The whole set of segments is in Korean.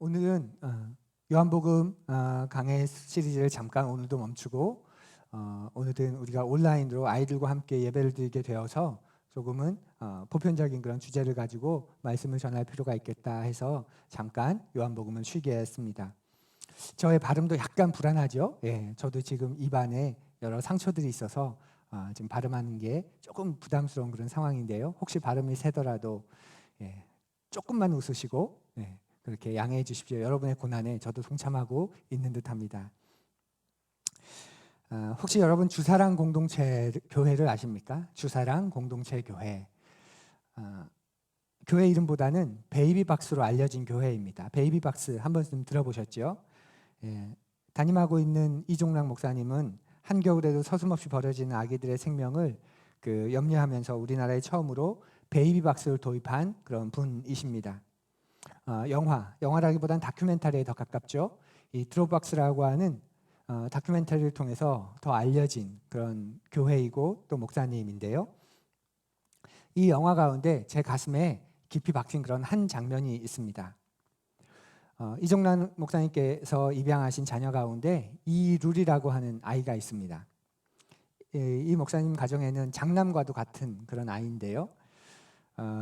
오늘은 요한복음 강해 시리즈를 잠깐 오늘도 멈추고 오늘은 우리가 온라인으로 아이들과 함께 예배를 드리게 되어서 조금은 보편적인 그런 주제를 가지고 말씀을 전할 필요가 있겠다 해서 잠깐 요한복음을 쉬게 했습니다. 저의 발음도 약간 불안하죠? 예, 저도 지금 입안에 여러 상처들이 있어서 지금 발음하는 게 조금 부담스러운 그런 상황인데요. 혹시 발음이 새더라도 조금만 웃으시고 그렇게 양해해 주십시오. 여러분의 고난에 저도 동참하고 있는 듯합니다. 혹시 여러분 주사랑 공동체 교회를 아십니까? 주사랑 공동체 교회. 교회 이름보다는 베이비박스로 알려진 교회입니다. 베이비박스 한 번쯤 들어보셨죠? 담임하고 있는 이종락 목사님은 한겨울에도 서슴없이 벌어지는 아기들의 생명을 염려하면서 우리나라에 처음으로 베이비박스를 도입한 그런 분이십니다. 영화라기보다는 다큐멘터리에 더 가깝죠. 이 드롭박스라고 하는 다큐멘터리를 통해서 더 알려진 그런 교회이고 또 목사님인데요. 이 영화 가운데 제 가슴에 깊이 박힌 그런 한 장면이 있습니다. 이종란 목사님께서 입양하신 자녀 가운데 이룰이라고 하는 아이가 있습니다. 이 목사님 가정에는 장남과도 같은 그런 아이인데요.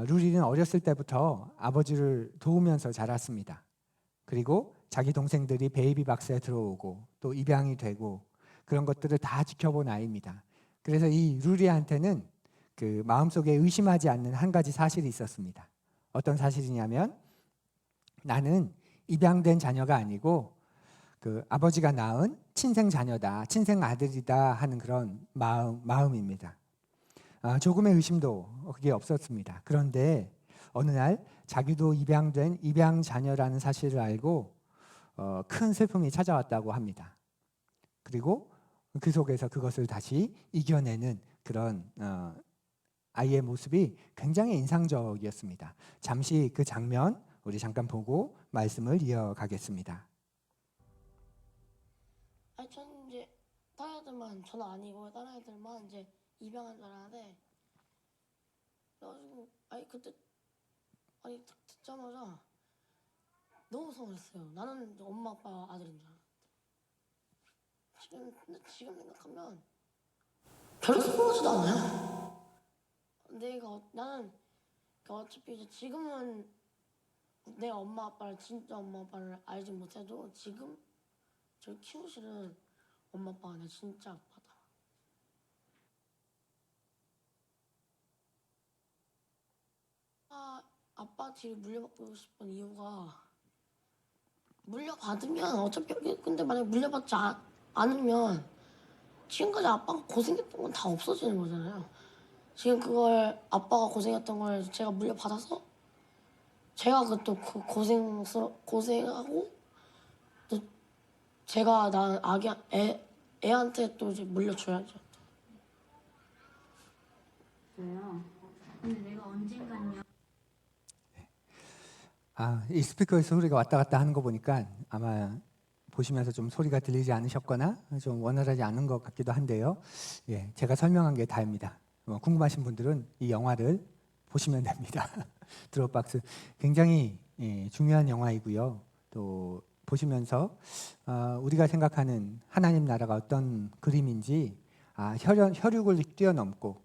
루리는 어렸을 때부터 아버지를 도우면서 자랐습니다. 그리고 자기 동생들이 베이비박스에 들어오고 또 입양이 되고 그런 것들을 다 지켜본 아이입니다. 그래서 이 루리한테는 마음속에 의심하지 않는 한 가지 사실이 있었습니다. 어떤 사실이냐면 나는 입양된 자녀가 아니고 아버지가 낳은 친생 자녀다, 친생 아들이다 하는 그런 마음입니다. 조금의 의심도 그게 없었습니다. 그런데 어느 날 자기도 입양된 입양 자녀라는 사실을 알고 큰 슬픔이 찾아왔다고 합니다. 그리고 그 속에서 그것을 다시 이겨내는 그런 아이의 모습이 굉장히 인상적이었습니다. 잠시 그 장면 우리 잠깐 보고 말씀을 이어가겠습니다. 저는 이제 다른 애들만 저는 아니고 다른 애들만 이제 입양한 줄 알았는데 그래가지고 그때 딱 듣자마자 너무 서운했어요. 나는 엄마 아빠 아들인 줄 알았는데 근데 지금 생각하면 별로 서운하지도 않아요. 나는 어차피 이제 지금은 내 엄마 아빠를 진짜 엄마 아빠를 알지 못해도 지금 저를 키우시는 엄마 아빠가 내 진짜 아빠다. 아빠 뒤를 물려받고 싶은 이유가 물려받으면 어차피 근데 만약 물려받지 않으면 지금까지 아빠가 고생했던 건 다 없어지는 거잖아요. 지금 그걸 아빠가 고생했던 걸 제가 물려받아서 제가 또 그 고생하고 또 제가 낳은 애한테 또 이제 물려줘야죠. 그래요. 근데 내가 언젠가는요. 이 스피커에서 소리가 왔다 갔다 하는 거 보니까 아마 보시면서 좀 소리가 들리지 않으셨거나 좀 원활하지 않은 것 같기도 한데요. 제가 설명한 게 다입니다. 궁금하신 분들은 이 영화를 보시면 됩니다. 드롭박스 굉장히 중요한 영화이고요. 또 보시면서 우리가 생각하는 하나님 나라가 어떤 그림인지 혈육을 뛰어넘고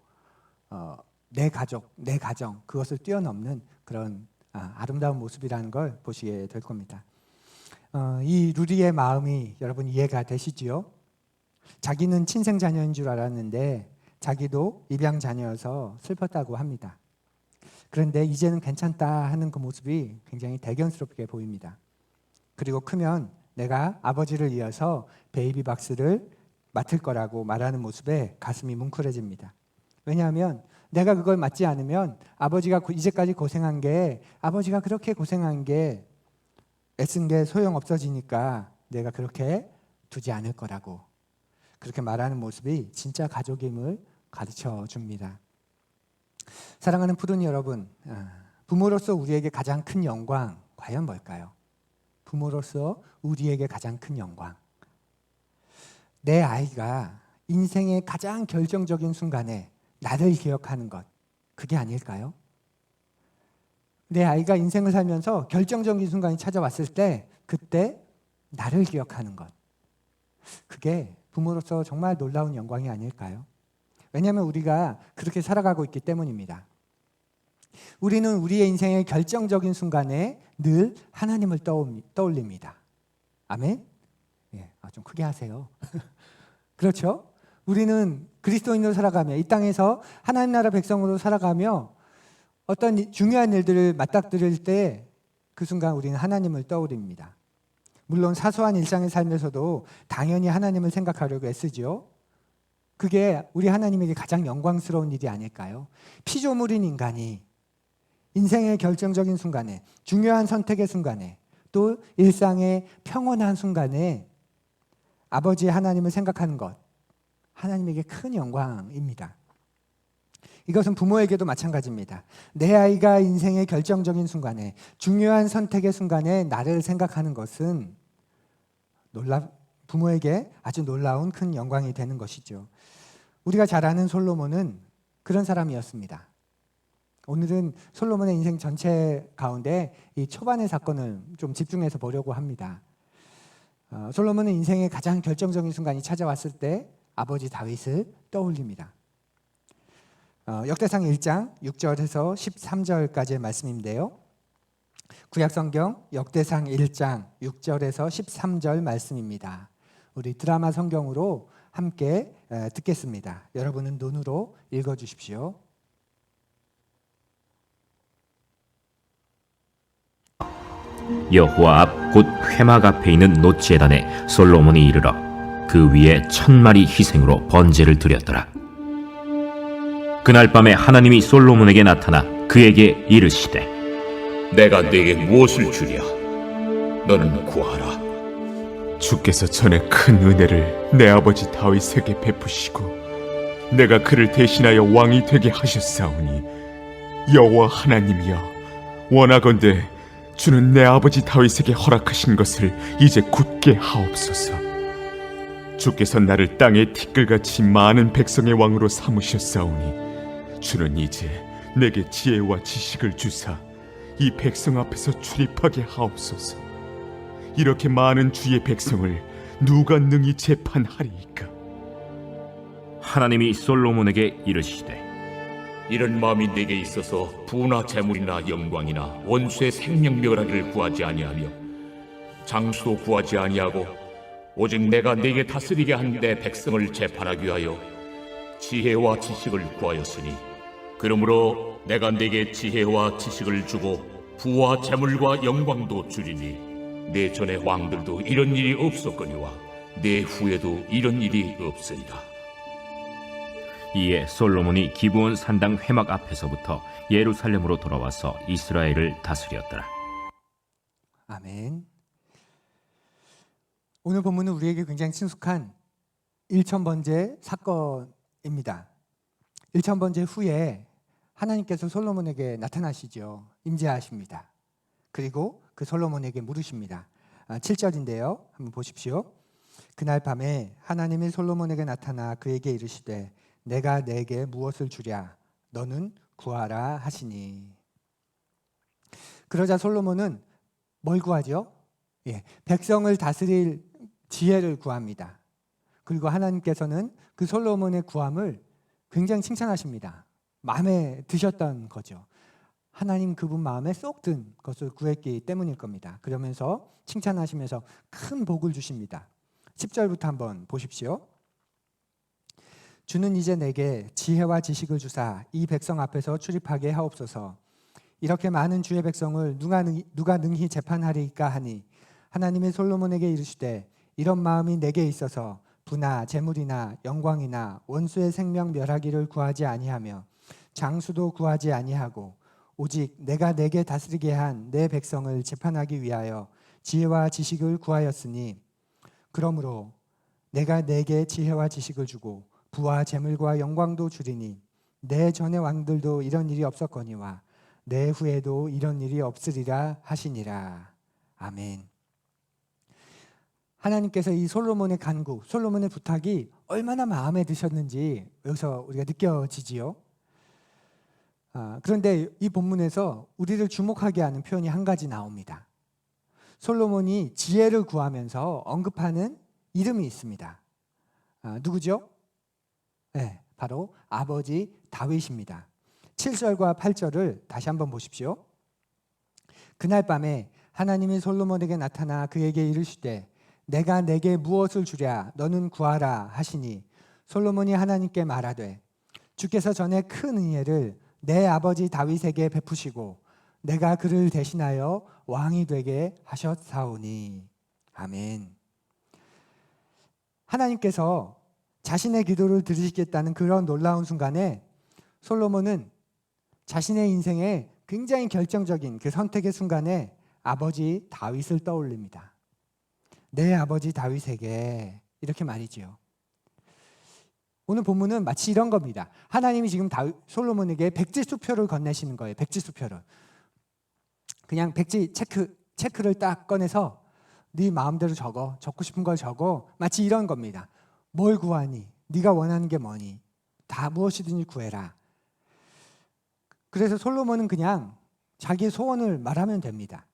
내 가족, 내 가정 그것을 뛰어넘는 그런 아름다운 모습이라는 걸 보시게 될 겁니다. 이 루리의 마음이 여러분 이해가 되시지요? 자기는 친생 자녀인 줄 알았는데 자기도 입양 자녀여서 슬펐다고 합니다. 그런데 이제는 괜찮다 하는 그 모습이 굉장히 대견스럽게 보입니다. 그리고 크면 내가 아버지를 이어서 베이비박스를 맡을 거라고 말하는 모습에 가슴이 뭉클해집니다. 왜냐하면 내가 그걸 맡지 않으면 아버지가 이제까지 고생한 게 아버지가 그렇게 고생한 게 애쓴 게 소용없어지니까 내가 그렇게 두지 않을 거라고 그렇게 말하는 모습이 진짜 가족임을 가르쳐 줍니다. 사랑하는 푸른이 여러분, 부모로서 우리에게 가장 큰 영광 과연 뭘까요? 부모로서 우리에게 가장 큰 영광. 내 아이가 인생의 가장 결정적인 순간에 나를 기억하는 것, 그게 아닐까요? 내 아이가 인생을 살면서 결정적인 순간이 찾아왔을 때 그때 나를 기억하는 것. 그게 부모로서 정말 놀라운 영광이 아닐까요? 왜냐하면 우리가 그렇게 살아가고 있기 때문입니다. 우리는 우리의 인생의 결정적인 순간에 늘 하나님을 떠올립니다. 아멘? 예, 좀 크게 하세요. 그렇죠? 우리는 그리스도인으로 살아가며 이 땅에서 하나님 나라 백성으로 살아가며 어떤 중요한 일들을 맞닥뜨릴 때 그 순간 우리는 하나님을 떠올립니다. 물론 사소한 일상의 삶에서도 당연히 하나님을 생각하려고 애쓰죠. 그게 우리 하나님에게 가장 영광스러운 일이 아닐까요? 피조물인 인간이 인생의 결정적인 순간에, 중요한 선택의 순간에, 또 일상의 평온한 순간에 아버지 하나님을 생각하는 것, 하나님에게 큰 영광입니다. 이것은 부모에게도 마찬가지입니다. 내 아이가 인생의 결정적인 순간에, 중요한 선택의 순간에 나를 생각하는 것은 부모에게 아주 놀라운 큰 영광이 되는 것이죠. 우리가 잘 아는 솔로몬은 그런 사람이었습니다. 오늘은 솔로몬의 인생 전체 가운데 이 초반의 사건을 좀 집중해서 보려고 합니다. 솔로몬은 인생의 가장 결정적인 순간이 찾아왔을 때 아버지 다윗을 떠올립니다. 역대상 1장 6절에서 13절까지의 말씀인데요. 구약성경 역대상 1장 6절에서 13절 말씀입니다. 우리 드라마 성경으로 함께 듣겠습니다. 여러분은 눈으로 읽어주십시오. 여호와 앞 곧 회막 앞에 있는 노제단에 솔로몬이 이르러 그 위에 1000마리 희생으로 번제를 드렸더라. 그날 밤에 하나님이 솔로몬에게 나타나 그에게 이르시되 내가 네게 무엇을 주랴? 너는 구하라. 주께서 전에 큰 은혜를 내 아버지 다윗에게 베푸시고 내가 그를 대신하여 왕이 되게 하셨사오니 여호와 하나님이여, 원하건대 주는 내 아버지 다윗에게 허락하신 것을 이제 굳게 하옵소서. 주께서 나를 땅의 티끌같이 많은 백성의 왕으로 삼으셨사오니 주는 이제 내게 지혜와 지식을 주사 이 백성 앞에서 출입하게 하옵소서. 이렇게 많은 주의 백성을 누가 능히 재판하리이까? 하나님이 솔로몬에게 이르시되 이런 마음이 네게 있어서 부나 재물이나 영광이나 원수의 생명멸하기를 구하지 아니하며 장수도 구하지 아니하고 오직 내가 네게 다스리게 한 내 백성을 재판하기 위하여 지혜와 지식을 구하였으니 그러므로 내가 네게 지혜와 지식을 주고 부와 재물과 영광도 주리니 내 전의 왕들도 이런 일이 없었거니와 내 후에도 이런 일이 없으리라. 이에 솔로몬이 기브온 산당 회막 앞에서부터 예루살렘으로 돌아와서 이스라엘을 다스렸더라. 아멘. 오늘 본문은 우리에게 굉장히 친숙한 1000번째 사건입니다. 1000번째 후에 하나님께서 솔로몬에게 나타나시죠. 임재하십니다. 그리고 그 솔로몬에게 물으십니다. 7절인데요. 한번 보십시오. 그날 밤에 하나님이 솔로몬에게 나타나 그에게 이르시되 내가 내게 무엇을 주랴? 너는 구하라 하시니. 그러자 솔로몬은 뭘 구하죠? 백성을 다스릴 지혜를 구합니다. 그리고 하나님께서는 그 솔로몬의 구함을 굉장히 칭찬하십니다. 마음에 드셨던 거죠. 하나님 그분 마음에 쏙 든 것을 구했기 때문일 겁니다. 그러면서 칭찬하시면서 큰 복을 주십니다. 10절부터 한번 보십시오. 주는 이제 내게 지혜와 지식을 주사 이 백성 앞에서 출입하게 하옵소서. 이렇게 많은 주의 백성을 누가 능히 재판하리이까 하니 하나님이 솔로몬에게 이르시되 이런 마음이 내게 있어서 부나 재물이나 영광이나 원수의 생명 멸하기를 구하지 아니하며 장수도 구하지 아니하고 오직 내가 내게 다스리게 한 내 백성을 재판하기 위하여 지혜와 지식을 구하였으니 그러므로 내가 내게 지혜와 지식을 주고 부와 재물과 영광도 주리니 내 전의 왕들도 이런 일이 없었거니와 내 후에도 이런 일이 없으리라 하시니라. 아멘. 하나님께서 이 솔로몬의 간구, 솔로몬의 부탁이 얼마나 마음에 드셨는지 여기서 우리가 느껴지지요. 그런데 이 본문에서 우리를 주목하게 하는 표현이 한 가지 나옵니다. 솔로몬이 지혜를 구하면서 언급하는 이름이 있습니다. 누구죠? 네, 바로 아버지 다윗입니다. 7절과 8절을 다시 한번 보십시오. 그날 밤에 하나님이 솔로몬에게 나타나 그에게 이르시되 내가 내게 무엇을 주랴 너는 구하라 하시니 솔로몬이 하나님께 말하되 주께서 전에 큰 은혜를 내 아버지 다윗에게 베푸시고 내가 그를 대신하여 왕이 되게 하셨사오니. 아멘. 하나님께서 자신의 기도를 들으시겠다는 그런 놀라운 순간에 솔로몬은 자신의 인생에 굉장히 결정적인 그 선택의 순간에 아버지 다윗을 떠올립니다. 내 아버지 다윗에게 이렇게 말이지요. 오늘 본문은 마치 이런 겁니다. 하나님이 지금 솔로몬에게 백지 수표를 건네시는 거예요. 백지 수표를. 그냥 백지 체크를 딱 꺼내서 네 마음대로 적고 싶은 걸 적어. 마치 이런 겁니다. 뭘 구하니? 네가 원하는 게 뭐니? 다 무엇이든지 구해라. 그래서 솔로몬은 그냥 자기의 소원을 말하면 됩니다.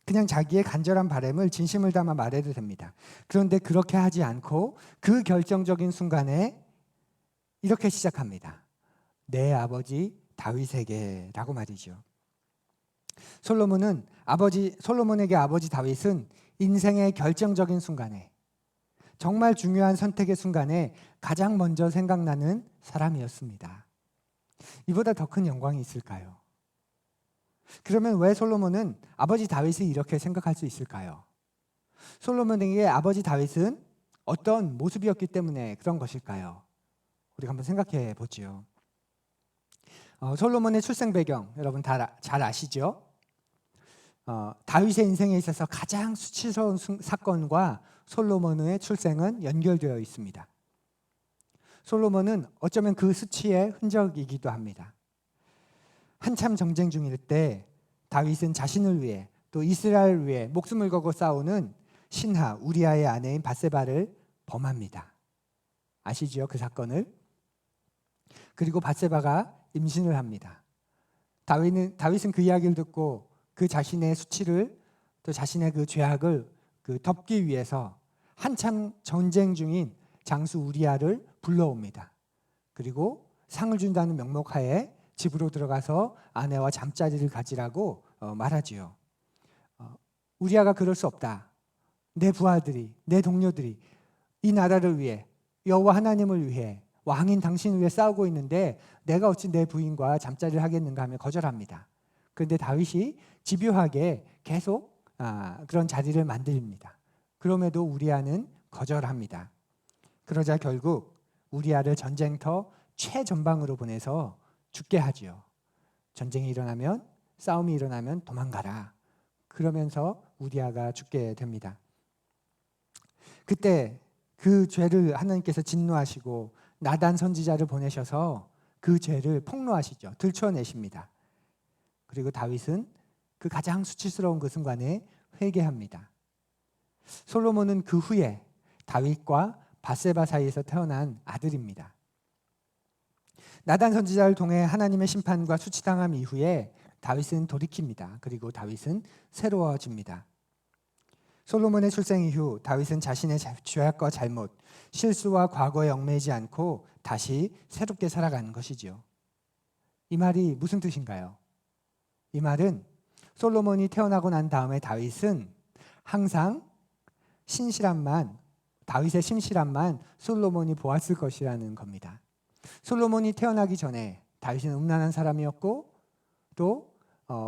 그냥 자기의 간절한 바람을 진심을 담아 말해도 됩니다. 그런데 그렇게 하지 않고 그 결정적인 순간에 이렇게 시작합니다. 내 아버지 다윗에게라고 말이죠. 솔로몬에게 아버지 다윗은 인생의 결정적인 순간에, 정말 중요한 선택의 순간에 가장 먼저 생각나는 사람이었습니다. 이보다 더 큰 영광이 있을까요? 그러면 왜 솔로몬은 아버지 다윗을 이렇게 생각할 수 있을까요? 솔로몬에게 아버지 다윗은 어떤 모습이었기 때문에 그런 것일까요? 우리가 한번 생각해 보지요. 솔로몬의 출생 배경 여러분 다 잘 아시죠? 다윗의 인생에 있어서 가장 수치스러운 사건과 솔로몬의 출생은 연결되어 있습니다. 솔로몬은 어쩌면 그 수치의 흔적이기도 합니다. 한참 정쟁 중일 때 다윗은 자신을 위해 또 이스라엘을 위해 목숨을 걸고 싸우는 신하 우리아의 아내인 밧세바를 범합니다. 아시죠? 그 사건을. 그리고 밧세바가 임신을 합니다. 다윗은 그 이야기를 듣고 그 자신의 수치를 또 자신의 그 죄악을 덮기 위해서 한참 전쟁 중인 장수 우리아를 불러옵니다. 그리고 상을 준다는 명목하에 집으로 들어가서 아내와 잠자리를 가지라고 말하지요. 우리아가 그럴 수 없다. 내 부하들이, 내 동료들이 이 나라를 위해, 여호와 하나님을 위해, 왕인 당신을 위해 싸우고 있는데 내가 어찌 내 부인과 잠자리를 하겠는가 하며 거절합니다. 그런데 다윗이 집요하게 계속 그런 자리를 만듭니다. 그럼에도 우리아는 거절합니다. 그러자 결국 우리아를 전쟁터 최전방으로 보내서 죽게 하지요. 전쟁이 일어나면, 싸움이 일어나면 도망가라. 그러면서 우리아가 죽게 됩니다. 그때 그 죄를 하나님께서 진노하시고 나단 선지자를 보내셔서 그 죄를 폭로하시죠. 들춰내십니다. 그리고 다윗은 그 가장 수치스러운 그 순간에 회개합니다. 솔로몬은 그 후에 다윗과 밧세바 사이에서 태어난 아들입니다. 나단 선지자를 통해 하나님의 심판과 수치당함 이후에 다윗은 돌이킵니다. 그리고 다윗은 새로워집니다. 솔로몬의 출생 이후 다윗은 자신의 죄악과 잘못, 실수와 과거에 얽매이지 않고 다시 새롭게 살아가는 것이지요. 이 말이 무슨 뜻인가요? 이 말은 솔로몬이 태어나고 난 다음에 다윗은 항상 다윗의 신실함만 솔로몬이 보았을 것이라는 겁니다. 솔로몬이 태어나기 전에 다윗은 음란한 사람이었고 또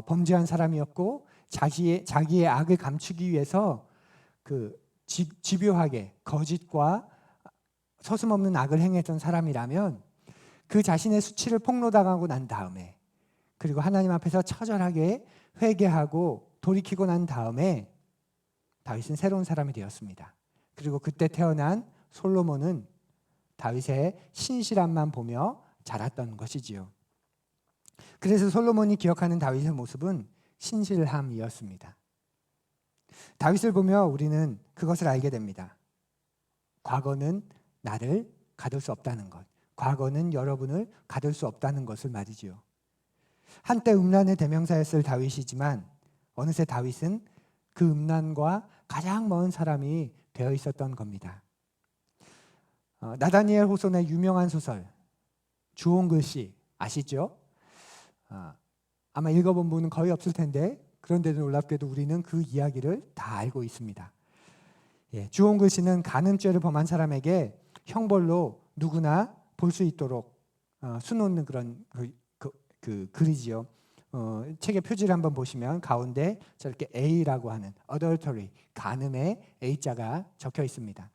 범죄한 사람이었고 자기의 악을 감추기 위해서 집요하게 거짓과 서슴없는 악을 행했던 사람이라면 그 자신의 수치를 폭로당하고 난 다음에 그리고 하나님 앞에서 처절하게 회개하고 돌이키고 난 다음에 다윗은 새로운 사람이 되었습니다. 그리고 그때 태어난 솔로몬은 다윗의 신실함만 보며 자랐던 것이지요. 그래서 솔로몬이 기억하는 다윗의 모습은 신실함이었습니다. 다윗을 보며 우리는 그것을 알게 됩니다. 과거는 나를 가둘 수 없다는 것, 과거는 여러분을 가둘 수 없다는 것을 말이지요. 한때 음란의 대명사였을 다윗이지만 어느새 다윗은 그 음란과 가장 먼 사람이 되어 있었던 겁니다. 나다니엘 호손의 유명한 소설 주홍 글씨 아시죠? 아마 읽어본 분은 거의 없을 텐데 그런데도 놀랍게도 우리는 그 이야기를 다 알고 있습니다. 주홍 글씨는 간음죄를 범한 사람에게 형벌로 누구나 볼 수 있도록 수놓는 그런 그 글이지요. 책의 표지를 한번 보시면 가운데 저렇게 A라고 하는 adultery, 간음의 A자가 적혀 있습니다.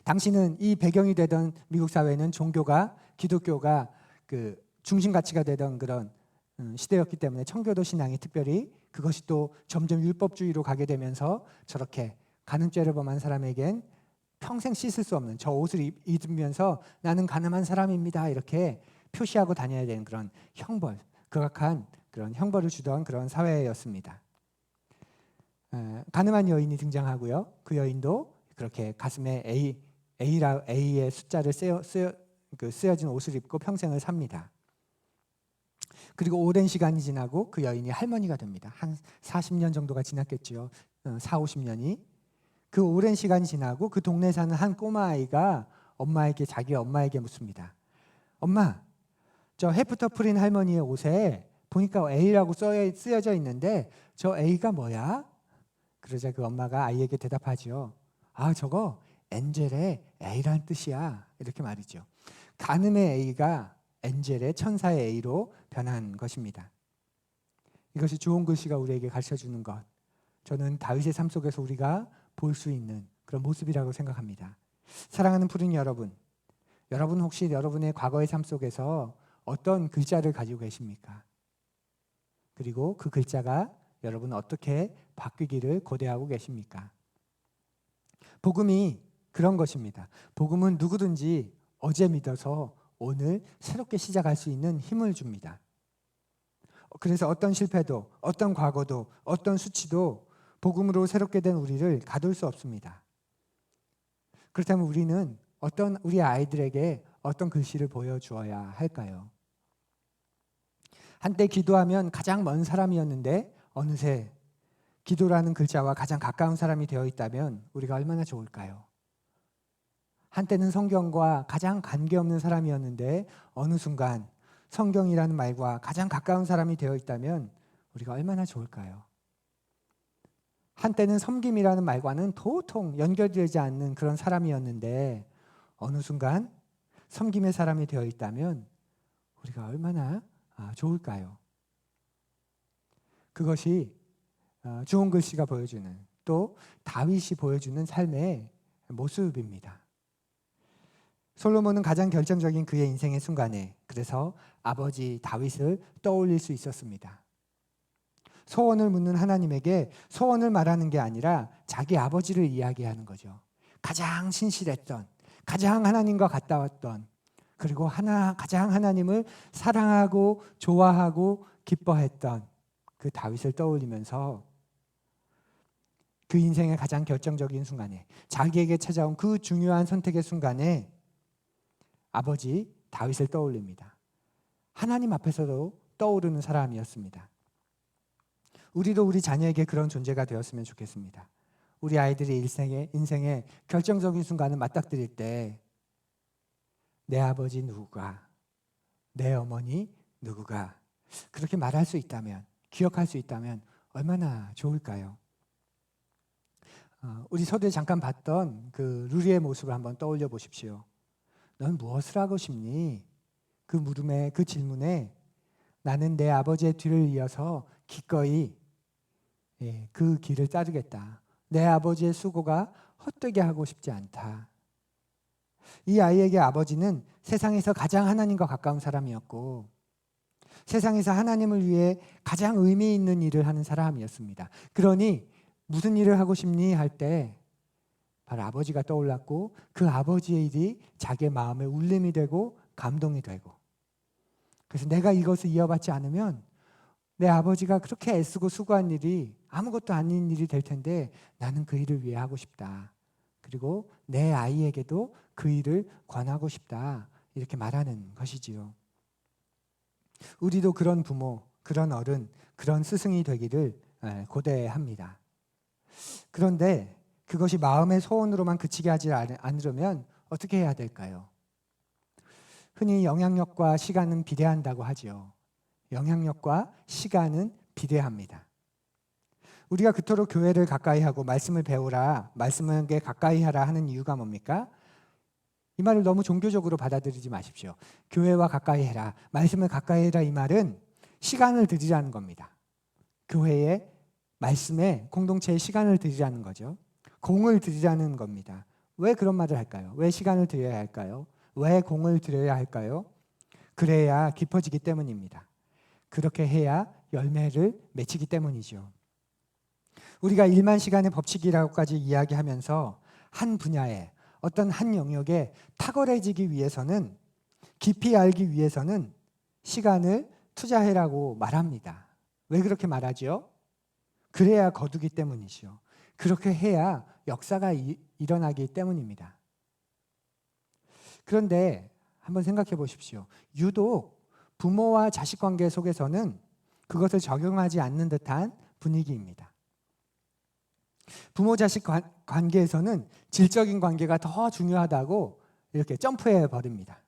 당시는 이 배경이 되던 미국 사회는 종교가 기독교가 그 중심 가치가 되던 그런 시대였기 때문에 청교도 신앙이 특별히 그것이 또 점점 율법주의로 가게 되면서 저렇게 간음죄를 범한 사람에겐 평생 씻을 수 없는 저 옷을 입으면서 나는 가늠한 사람입니다 이렇게 표시하고 다녀야 되는 그런 형벌, 극악한 그런 형벌을 주던 그런 사회였습니다. 가늠한 여인이 등장하고요. 그 여인도 그렇게 가슴에 A의 숫자를 쓰여진 옷을 입고 평생을 삽니다. 그리고 오랜 시간이 지나고 그 여인이 할머니가 됩니다. 한 40년 정도가 지났겠죠. 4, 50년이. 그 오랜 시간이 지나고 그 동네에 사는 한 꼬마아이가 자기 엄마에게 묻습니다. 엄마, 저 헤프터프린 할머니의 옷에 보니까 A라고 쓰여져 있는데 저 A가 뭐야? 그러자 그 엄마가 아이에게 대답하죠. 저거 엔젤의 A라는 뜻이야. 이렇게 말이죠. 간음의 A가 엔젤의 천사의 A로 변한 것입니다. 이것이 좋은 글씨가 우리에게 가르쳐주는 것. 저는 다윗의 삶 속에서 우리가 볼 수 있는 그런 모습이라고 생각합니다. 사랑하는 푸른 여러분, 여러분 혹시 여러분의 과거의 삶 속에서 어떤 글자를 가지고 계십니까? 그리고 그 글자가 여러분 어떻게 바뀌기를 고대하고 계십니까? 복음이 그런 것입니다. 복음은 누구든지 어제 믿어서 오늘 새롭게 시작할 수 있는 힘을 줍니다. 그래서 어떤 실패도, 어떤 과거도, 어떤 수치도 복음으로 새롭게 된 우리를 가둘 수 없습니다. 그렇다면 우리는 우리 아이들에게 어떤 글씨를 보여주어야 할까요? 한때 기도하면 가장 먼 사람이었는데 어느새 기도라는 글자와 가장 가까운 사람이 되어 있다면 우리가 얼마나 좋을까요? 한때는 성경과 가장 관계없는 사람이었는데 어느 순간 성경이라는 말과 가장 가까운 사람이 되어 있다면 우리가 얼마나 좋을까요? 한때는 섬김이라는 말과는 도통 연결되지 않는 그런 사람이었는데 어느 순간 섬김의 사람이 되어 있다면 우리가 얼마나 좋을까요? 그것이 주홍 글씨가 보여주는 또 다윗이 보여주는 삶의 모습입니다. 솔로몬은 가장 결정적인 그의 인생의 순간에 그래서 아버지 다윗을 떠올릴 수 있었습니다. 소원을 묻는 하나님에게 소원을 말하는 게 아니라 자기 아버지를 이야기하는 거죠. 가장 신실했던, 가장 하나님과 가까웠던, 그리고 가장 하나님을 사랑하고 좋아하고 기뻐했던 그 다윗을 떠올리면서 그 인생의 가장 결정적인 순간에 자기에게 찾아온 그 중요한 선택의 순간에 아버지 다윗을 떠올립니다. 하나님 앞에서도 떠오르는 사람이었습니다. 우리도 우리 자녀에게 그런 존재가 되었으면 좋겠습니다. 우리 아이들이 인생의 결정적인 순간을 맞닥뜨릴 때 내 아버지 누구가, 내 어머니 누구가 그렇게 말할 수 있다면, 기억할 수 있다면 얼마나 좋을까요? 우리 서두에 잠깐 봤던 그 루리의 모습을 한번 떠올려 보십시오. 넌 무엇을 하고 싶니? 그 물음에, 그 질문에 나는 내 아버지의 뒤를 이어서 기꺼이 그 길을 따르겠다. 내 아버지의 수고가 헛되게 하고 싶지 않다. 이 아이에게 아버지는 세상에서 가장 하나님과 가까운 사람이었고 세상에서 하나님을 위해 가장 의미 있는 일을 하는 사람이었습니다. 그러니 무슨 일을 하고 싶니? 할 때 바로 아버지가 떠올랐고 그 아버지의 일이 자기의 마음에 울림이 되고 감동이 되고 그래서 내가 이것을 이어받지 않으면 내 아버지가 그렇게 애쓰고 수고한 일이 아무것도 아닌 일이 될 텐데 나는 그 일을 위해 하고 싶다. 그리고 내 아이에게도 그 일을 권하고 싶다. 이렇게 말하는 것이지요. 우리도 그런 부모, 그런 어른, 그런 스승이 되기를 고대합니다. 그런데 그것이 마음의 소원으로만 그치게 하지 않으려면 어떻게 해야 될까요? 흔히 영향력과 시간은 비례한다고 하지요. 영향력과 시간은 비례합니다. 우리가 그토록 교회를 가까이 하고 말씀을 배우라, 말씀에게 가까이 하라 하는 이유가 뭡니까? 이 말을 너무 종교적으로 받아들이지 마십시오. 교회와 가까이 해라, 말씀을 가까이 해라 이 말은 시간을 드리라는 겁니다. 교회에, 말씀에, 공동체에 시간을 드리라는 거죠. 공을 드리라는 겁니다. 왜 그런 말을 할까요? 왜 시간을 드려야 할까요? 왜 공을 들여야 할까요? 그래야 깊어지기 때문입니다. 그렇게 해야 열매를 맺히기 때문이죠. 우리가 1만 시간의 법칙이라고까지 이야기하면서 한 분야에 어떤 한 영역에 탁월해지기 위해서는, 깊이 알기 위해서는 시간을 투자해라고 말합니다. 왜 그렇게 말하죠? 그래야 거두기 때문이죠. 그렇게 해야 역사가 일어나기 때문입니다. 그런데 한번 생각해 보십시오. 유독 부모와 자식 관계 속에서는 그것을 적용하지 않는 듯한 분위기입니다. 부모 자식 관계에서는 질적인 관계가 더 중요하다고 이렇게 점프해 버립니다.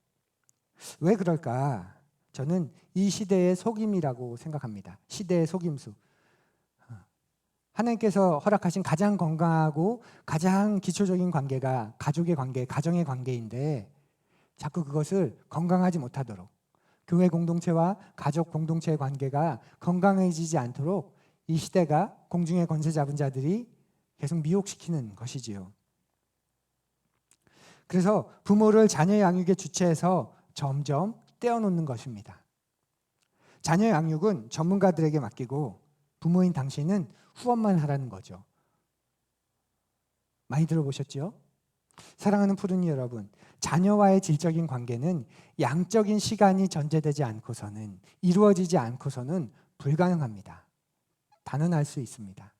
왜 그럴까? 저는 이 시대의 속임이라고 생각합니다. 시대의 속임수. 하나님께서 허락하신 가장 건강하고 가장 기초적인 관계가 가족의 관계, 가정의 관계인데 자꾸 그것을 건강하지 못하도록, 교회 공동체와 가족 공동체의 관계가 건강해지지 않도록 이 시대가 공중의 권세 잡은 자들이 계속 미혹시키는 것이지요. 그래서 부모를 자녀 양육의 주체에서 점점 떼어놓는 것입니다. 자녀 양육은 전문가들에게 맡기고 부모인 당신은 후원만 하라는 거죠. 많이 들어보셨죠? 사랑하는 푸른이 여러분, 자녀와의 질적인 관계는 양적인 시간이 전제되지 않고서는, 이루어지지 않고서는 불가능합니다. 단언할 수 있습니다.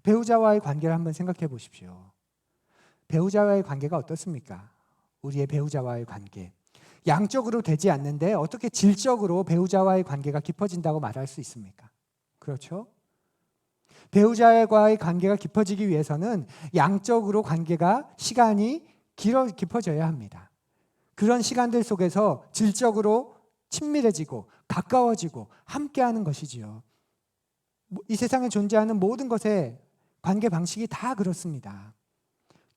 배우자와의 관계를 한번 생각해 보십시오. 배우자와의 관계가 어떻습니까? 우리의 배우자와의 관계. 양적으로 되지 않는데 어떻게 질적으로 배우자와의 관계가 깊어진다고 말할 수 있습니까? 그렇죠? 배우자와의 관계가 깊어지기 위해서는 양적으로 관계가 시간이 깊어져야 합니다. 그런 시간들 속에서 질적으로 친밀해지고 가까워지고 함께하는 것이지요. 이 세상에 존재하는 모든 것의 관계 방식이 다 그렇습니다.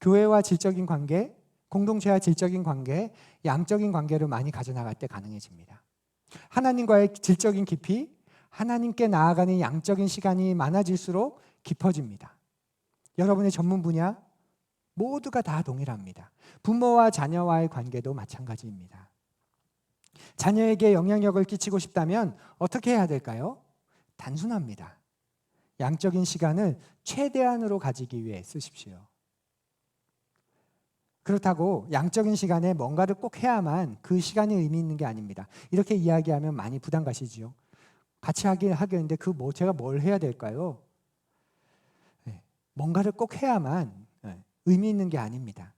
교회와 질적인 관계, 공동체와 질적인 관계, 양적인 관계를 많이 가져나갈 때 가능해집니다. 하나님과의 질적인 깊이, 하나님께 나아가는 양적인 시간이 많아질수록 깊어집니다. 여러분의 전문 분야 모두가 다 동일합니다. 부모와 자녀와의 관계도 마찬가지입니다. 자녀에게 영향력을 끼치고 싶다면 어떻게 해야 될까요? 단순합니다. 양적인 시간을 최대한으로 가지기 위해 쓰십시오. 그렇다고 양적인 시간에 뭔가를 꼭 해야만 그 시간이 의미 있는 게 아닙니다. 이렇게 이야기하면 많이 부담 가시지요. 같이 하겠는데 제가 뭘 해야 될까요? 뭔가를 꼭 해야만 의미 있는 게 아닙니다.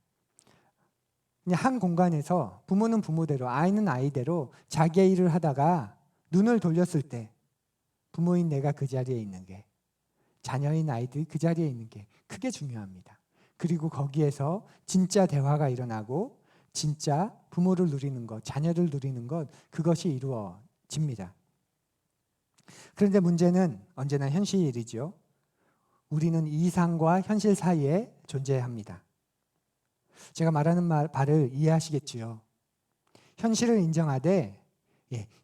그냥 한 공간에서 부모는 부모대로, 아이는 아이대로 자기의 일을 하다가 눈을 돌렸을 때 부모인 내가 그 자리에 있는 게, 자녀인 아이들이 그 자리에 있는 게 크게 중요합니다. 그리고 거기에서 진짜 대화가 일어나고 진짜 부모를 누리는 것, 자녀를 누리는 것, 그것이 이루어집니다. 그런데 문제는 언제나 현실이죠. 우리는 이상과 현실 사이에 존재합니다. 제가 말하는 말을 이해하시겠지요. 현실을 인정하되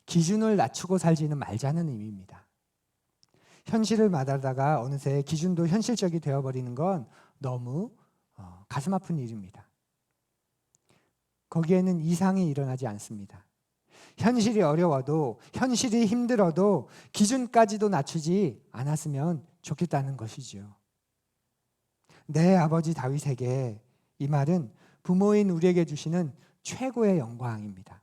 기준을 낮추고 살지는 말자는 의미입니다. 현실을 말하다가 어느새 기준도 현실적이 되어버리는 건 너무 가슴 아픈 일입니다. 거기에는 이상이 일어나지 않습니다. 현실이 어려워도, 현실이 힘들어도 기준까지도 낮추지 않았으면 좋겠다는 것이죠. 내 아버지 다윗에게 이 말은 부모인 우리에게 주시는 최고의 영광입니다.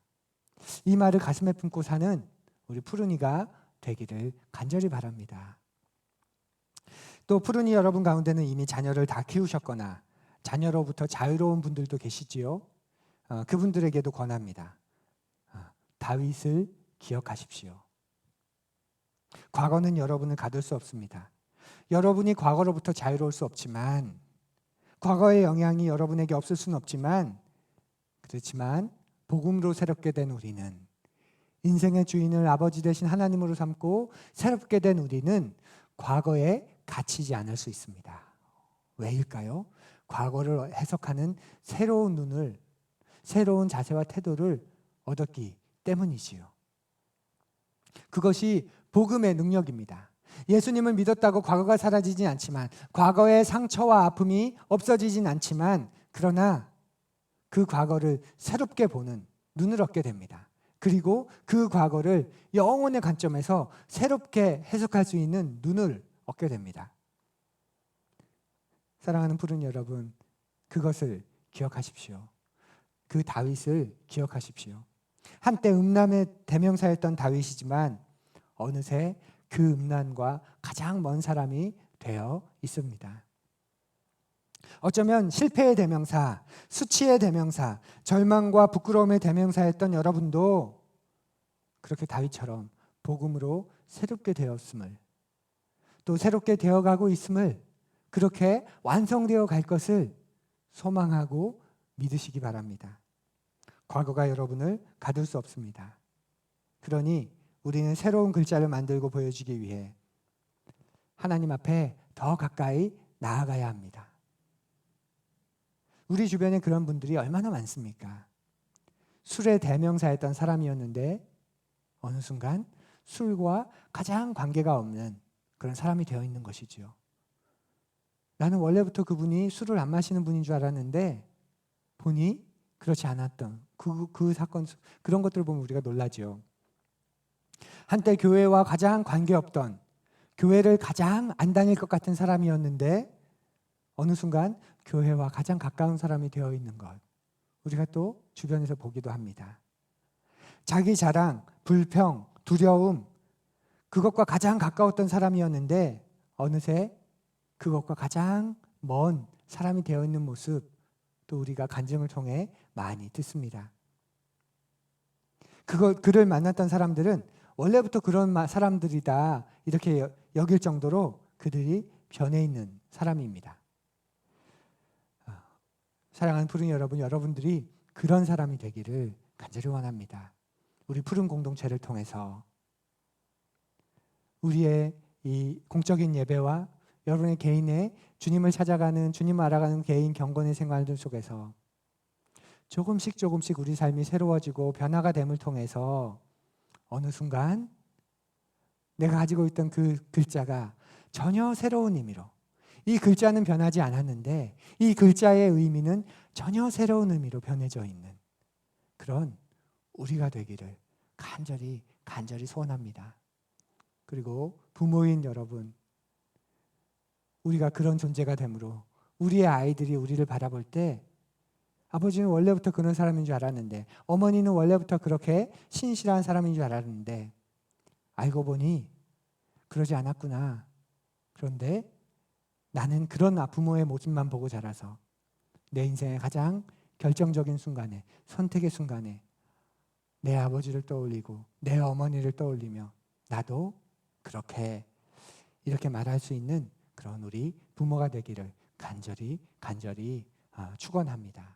이 말을 가슴에 품고 사는 우리 푸른이가 되기를 간절히 바랍니다. 또 푸른이 여러분 가운데는 이미 자녀를 다 키우셨거나 자녀로부터 자유로운 분들도 계시지요. 그분들에게도 권합니다. 다윗을 기억하십시오. 과거는 여러분을 가둘 수 없습니다. 여러분이 과거로부터 자유로울 수 없지만, 과거의 영향이 여러분에게 없을 수는 없지만, 그렇지만 복음으로 새롭게 된 우리는, 인생의 주인을 아버지 되신 하나님으로 삼고 새롭게 된 우리는 과거에 갇히지 않을 수 있습니다. 왜일까요? 과거를 해석하는 새로운 눈을, 새로운 자세와 태도를 얻었기 때문이지요. 그것이 복음의 능력입니다. 예수님을 믿었다고 과거가 사라지진 않지만, 과거의 상처와 아픔이 없어지진 않지만, 그러나 그 과거를 새롭게 보는 눈을 얻게 됩니다. 그리고 그 과거를 영혼의 관점에서 새롭게 해석할 수 있는 눈을 얻게 됩니다. 사랑하는 푸른 여러분, 그것을 기억하십시오. 그 다윗을 기억하십시오. 한때 음란의 대명사였던 다윗이지만 어느새 그 음란과 가장 먼 사람이 되어 있습니다. 어쩌면 실패의 대명사, 수치의 대명사, 절망과 부끄러움의 대명사였던 여러분도 그렇게 다윗처럼 복음으로 새롭게 되었음을, 또 새롭게 되어가고 있음을, 그렇게 완성되어 갈 것을 소망하고 믿으시기 바랍니다. 과거가 여러분을 가둘 수 없습니다. 그러니 우리는 새로운 글자를 만들고 보여주기 위해 하나님 앞에 더 가까이 나아가야 합니다. 우리 주변에 그런 분들이 얼마나 많습니까? 술의 대명사였던 사람이었는데 어느 순간 술과 가장 관계가 없는 그런 사람이 되어 있는 것이지요. 나는 원래부터 그분이 술을 안 마시는 분인 줄 알았는데 보니 그렇지 않았던 그 사건, 그런 것들을 보면 우리가 놀라죠. 한때 교회와 가장 관계없던, 교회를 가장 안 다닐 것 같은 사람이었는데 어느 순간 교회와 가장 가까운 사람이 되어 있는 것, 우리가 또 주변에서 보기도 합니다. 자기 자랑, 불평, 두려움, 그것과 가장 가까웠던 사람이었는데 어느새 그것과 가장 먼 사람이 되어 있는 모습, 또 우리가 간증을 통해 많이 듣습니다. 그를 만났던 사람들은 원래부터 그런 사람들이다 이렇게 여길 정도로 그들이 변해 있는 사람입니다. 사랑하는 푸른 여러분, 여러분들이 그런 사람이 되기를 간절히 원합니다. 우리 푸른 공동체를 통해서 우리의 이 공적인 예배와 여러분의 개인의 주님을 찾아가는, 주님을 알아가는 개인 경건의 생활들 속에서 조금씩 우리 삶이 새로워지고 변화가 됨을 통해서 어느 순간 내가 가지고 있던 그 글자가 전혀 새로운 의미로, 이 글자는 변하지 않았는데 이 글자의 의미는 전혀 새로운 의미로 변해져 있는 그런 우리가 되기를 간절히 소원합니다. 그리고 부모인 여러분, 우리가 그런 존재가 되므로 우리의 아이들이 우리를 바라볼 때 아버지는 원래부터 그런 사람인 줄 알았는데, 어머니는 원래부터 그렇게 신실한 사람인 줄 알았는데 알고 보니 그러지 않았구나. 그런데 나는 그런 부모의 모습만 보고 자라서 내 인생의 가장 결정적인 순간에, 선택의 순간에 내 아버지를 떠올리고 내 어머니를 떠올리며 나도 그렇게 이렇게 말할 수 있는 그런 우리 부모가 되기를 간절히 축원합니다.